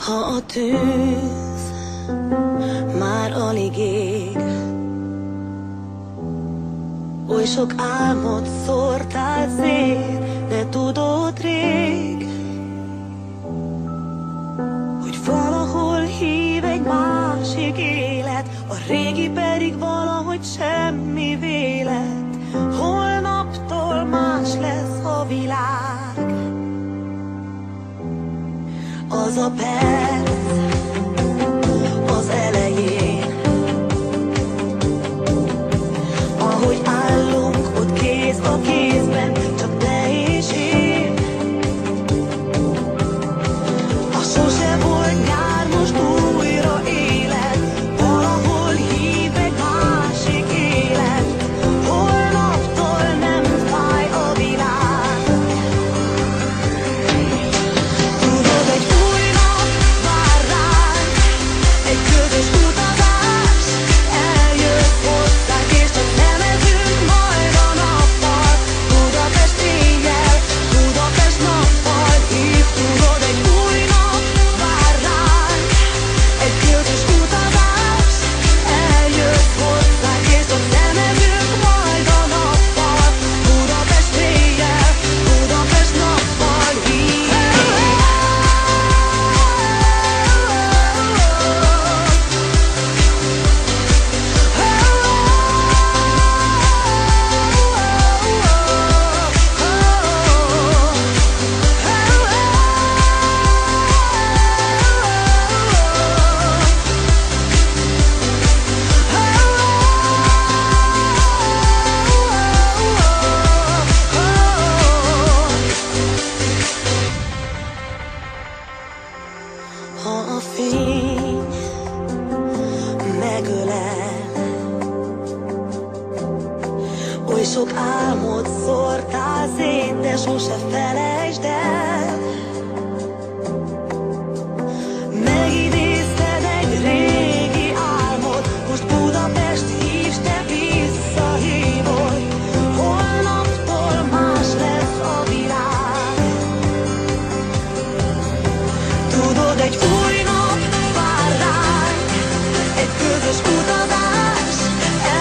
Ha a tűz már alig ég, oly sok álmot szórtál szét, de tudod rég, hogy valahol hív egy másik élet, a régi pedig valahogy semmi vélet. Holnaptól más lesz a világ. Az a perc az elején, ahogy állunk ott kéz a kézben, csak te és én. A sose volt nyár most újra élet, valahol hív egy másik élet. Holnaptól nem fáj a világ. Tudod, egy új nap vár ránk, egy közös utazás. Eljött hozzánk, és csak nevezünk majd a nappal. Budapest éjjel, Budapest nappal hív. Tudod, egy új nap vár ránk, egy közös utazás. Eljött hozzánk, és csak nevezünk majd a nappal. Budapest éjjel, Budapest nappal hív. Ha a fény megölel, oly sok álmot szórtál szét, de sose felejtsd el. Megidézted egy régi álmot, most Budapest hívsz, te visszahívod. Holnaptól más lesz a világ. Tudod, egy új nap vár ránk, egy közös utazás.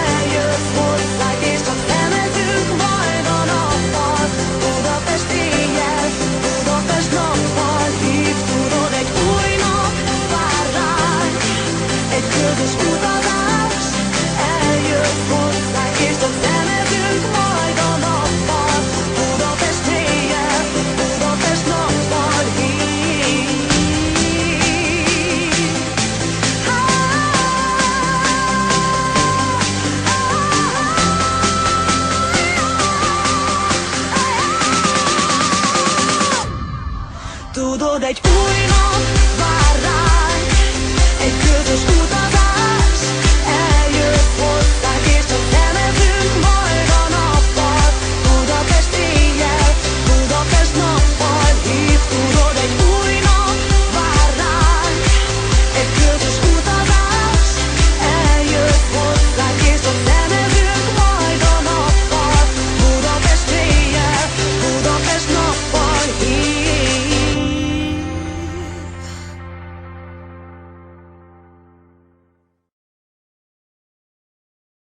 Eljött hozzánk, és csak szemezünk majd a nappal. Budapest éjjel, Budapest nappal hív. Tudod, egy új nap vár ránk, egy közös utazás. Eljött hozzánk, és csak szemezünk majd a nappal. Budapest éjjel, Budapest nappal hív. Tudod, egy